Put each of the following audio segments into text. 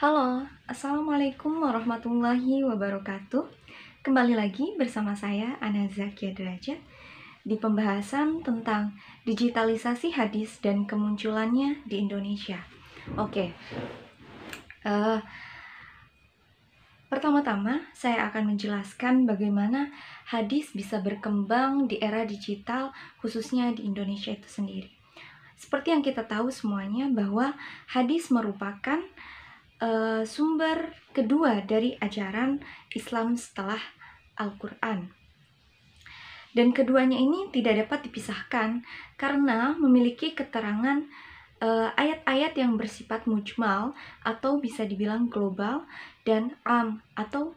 Halo, Assalamualaikum warahmatullahi wabarakatuh. Kembali lagi bersama saya, Ana Zakia Derajat, di pembahasan tentang digitalisasi hadis dan kemunculannya di Indonesia. Oke, pertama-tama saya akan menjelaskan bagaimana hadis bisa berkembang di era digital, khususnya di Indonesia itu sendiri. Seperti yang kita tahu semuanya bahwa hadis merupakan sumber kedua dari ajaran Islam setelah Al-Quran. Dan keduanya ini tidak dapat dipisahkan karena memiliki keterangan ayat-ayat yang bersifat mujmal atau bisa dibilang global dan atau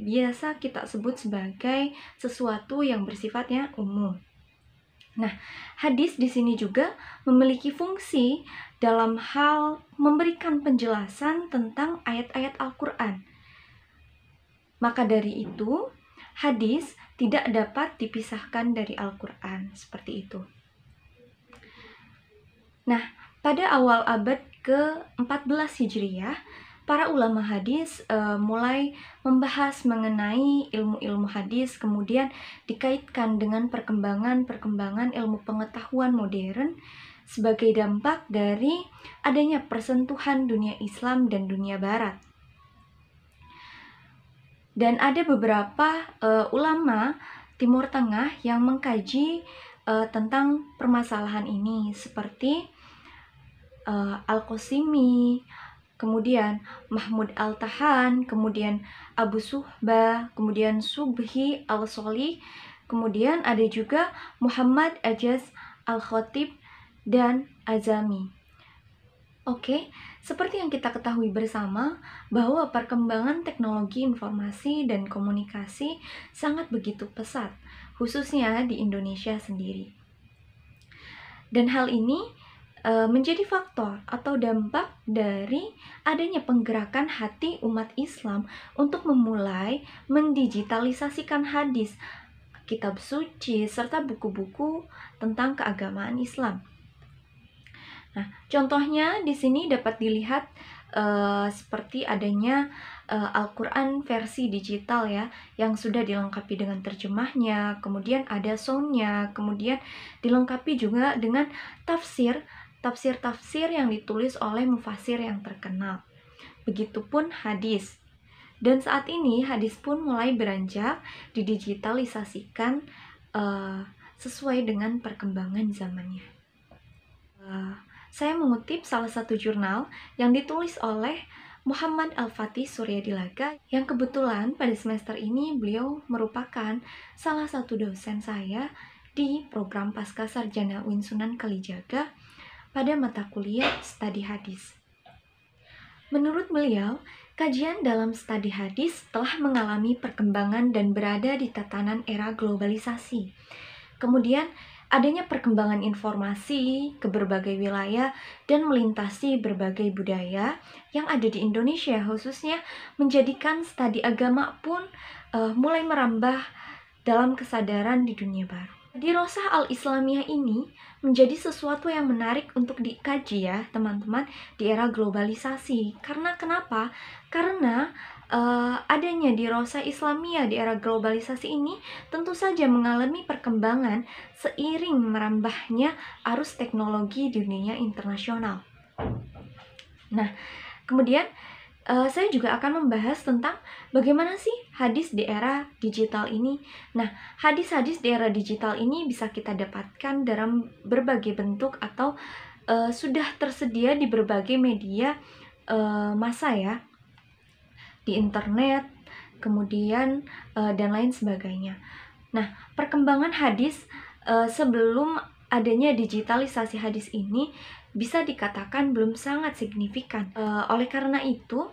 biasa kita sebut sebagai sesuatu yang bersifatnya umum. Nah, hadis di sini juga memiliki fungsi dalam hal memberikan penjelasan tentang ayat-ayat Al-Quran. Maka dari itu, hadis tidak dapat dipisahkan dari Al-Quran, seperti itu. Nah, pada awal abad ke-14 Hijriyah, para ulama hadis mulai membahas mengenai ilmu-ilmu hadis, kemudian dikaitkan dengan perkembangan ilmu pengetahuan modern sebagai dampak dari adanya persentuhan dunia Islam dan dunia Barat. Dan ada beberapa ulama Timur Tengah yang mengkaji tentang permasalahan ini, seperti Al-Qasimi, kemudian Mahmud Al-Tahan, kemudian Abu Suhbah, kemudian Subhi Al-Solih, kemudian ada juga Muhammad Ajaz Al-Khatib dan Azami. Oke, seperti yang kita ketahui bersama bahwa perkembangan teknologi informasi dan komunikasi sangat begitu pesat, khususnya di Indonesia sendiri. Dan hal ini menjadi faktor atau dampak dari adanya penggerakan hati umat Islam untuk memulai mendigitalisasikan hadis, kitab suci, serta buku-buku tentang keagamaan Islam. Nah, contohnya di sini dapat dilihat seperti adanya Al-Quran versi digital ya, yang sudah dilengkapi dengan terjemahnya, kemudian ada soundnya, kemudian dilengkapi juga dengan tafsir yang ditulis oleh mufasir yang terkenal. Begitupun hadis. Dan saat ini hadis pun mulai beranjak didigitalisasikan sesuai dengan perkembangan zamannya. Saya mengutip salah satu jurnal yang ditulis oleh Muhammad Al-Fatih Suryadilaga, yang kebetulan pada semester ini beliau merupakan salah satu dosen saya di program Pasca Sarjana UIN Sunan Kalijaga pada mata kuliah studi hadis. Menurut beliau, kajian dalam studi hadis telah mengalami perkembangan dan berada di tatanan era globalisasi. Kemudian, adanya perkembangan informasi ke berbagai wilayah dan melintasi berbagai budaya yang ada di Indonesia, khususnya menjadikan studi agama pun mulai merambah dalam kesadaran di dunia baru. Dirosah Al-Islamiyah ini menjadi sesuatu yang menarik untuk dikaji ya teman-teman di era globalisasi. Karena kenapa? Karena adanya dirosah Islamiyah di era globalisasi ini tentu saja mengalami perkembangan seiring merambahnya arus teknologi di dunia internasional. Nah, kemudian saya juga akan membahas tentang bagaimana sih hadis di era digital ini. Nah, hadis-hadis di era digital ini bisa kita dapatkan dalam berbagai bentuk atau sudah tersedia di berbagai media massa ya, di internet, kemudian dan lain sebagainya. Nah, perkembangan hadis sebelum adanya digitalisasi hadis ini bisa dikatakan belum sangat signifikan. Oleh karena itu,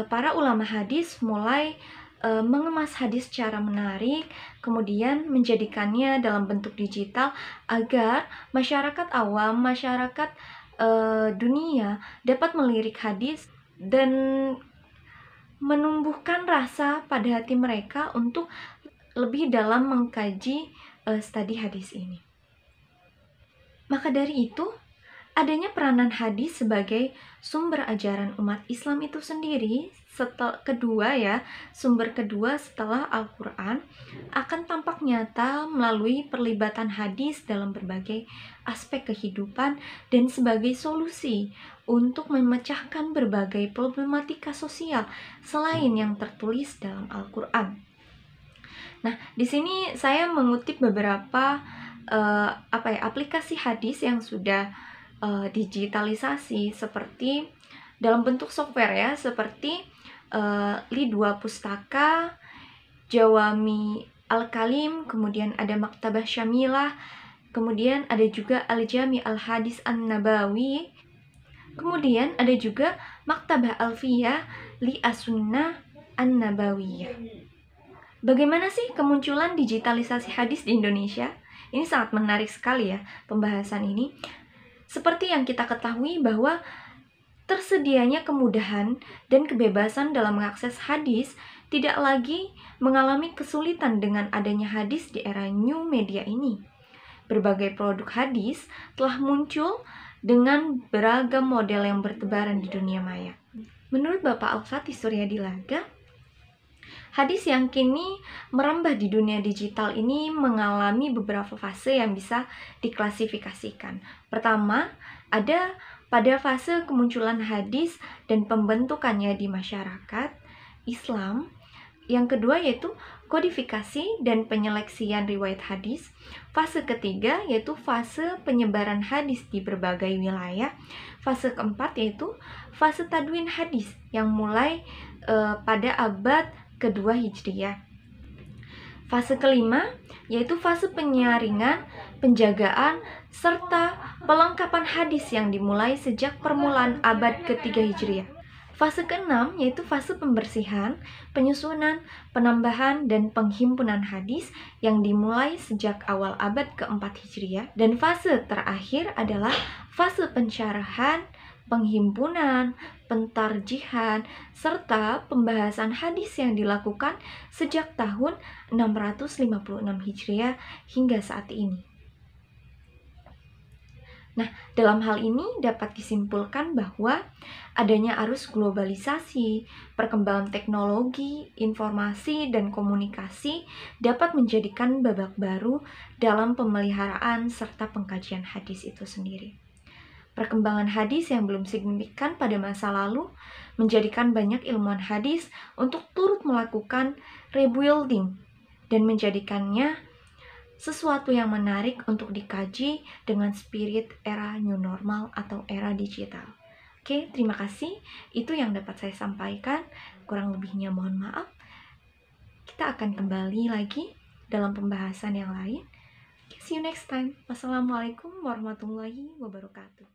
para ulama hadis mulai mengemas hadis secara menarik, kemudian menjadikannya dalam bentuk digital agar masyarakat awam, masyarakat dunia dapat melirik hadis dan menumbuhkan rasa pada hati mereka untuk lebih dalam mengkaji studi hadis ini. Maka dari itu, adanya peranan hadis sebagai sumber ajaran umat Islam itu sendiri, sumber kedua setelah Al-Quran, akan tampak nyata melalui perlibatan hadis dalam berbagai aspek kehidupan dan sebagai solusi untuk memecahkan berbagai problematika sosial selain yang tertulis dalam Al-Quran. Nah, di sini saya mengutip beberapa aplikasi hadis yang sudah digitalisasi, seperti dalam bentuk software ya, seperti Li2 Pustaka, Jawami Al-Kalim, kemudian ada Maktabah Syamilah, kemudian ada juga Al-Jami Al-Hadis An-Nabawi, kemudian ada juga Maktabah Alfiyah Li As-Sunnah An-Nabawiyah. Bagaimana sih kemunculan digitalisasi hadis di Indonesia? Ini sangat menarik sekali ya pembahasan ini. Seperti yang kita ketahui bahwa tersedianya kemudahan dan kebebasan dalam mengakses hadis tidak lagi mengalami kesulitan dengan adanya hadis di era new media ini. Berbagai produk hadis telah muncul dengan beragam model yang bertebaran di dunia maya. Menurut Bapak Al-Fatih Suryadilaga, hadis yang kini merambah di dunia digital ini mengalami beberapa fase yang bisa diklasifikasikan. Pertama, ada pada fase kemunculan hadis dan pembentukannya di masyarakat Islam. Yang kedua yaitu kodifikasi dan penyeleksian riwayat hadis. Fase ketiga yaitu fase penyebaran hadis di berbagai wilayah. Fase keempat yaitu fase tadwin hadis yang mulai pada abad kedua Hijriyah. Fase kelima yaitu fase penyaringan, penjagaan, serta pelengkapan hadis yang dimulai sejak permulaan abad ketiga Hijriyah. Fase keenam yaitu fase pembersihan, penyusunan, penambahan, dan penghimpunan hadis yang dimulai sejak awal abad keempat Hijriyah. Dan fase terakhir adalah fase pensyarahan, penghimpunan, pentarjihan, serta pembahasan hadis yang dilakukan sejak tahun 656 Hijriah hingga saat ini. Nah, dalam hal ini dapat disimpulkan bahwa adanya arus globalisasi, perkembangan teknologi, informasi, dan komunikasi dapat menjadikan babak baru dalam pemeliharaan serta pengkajian hadis itu sendiri. Perkembangan hadis yang belum signifikan pada masa lalu menjadikan banyak ilmuwan hadis untuk turut melakukan rebuilding dan menjadikannya sesuatu yang menarik untuk dikaji dengan spirit era new normal atau era digital. Oke, terima kasih. Itu yang dapat saya sampaikan. Kurang lebihnya mohon maaf. Kita akan kembali lagi dalam pembahasan yang lain. See you next time. Wassalamualaikum warahmatullahi wabarakatuh.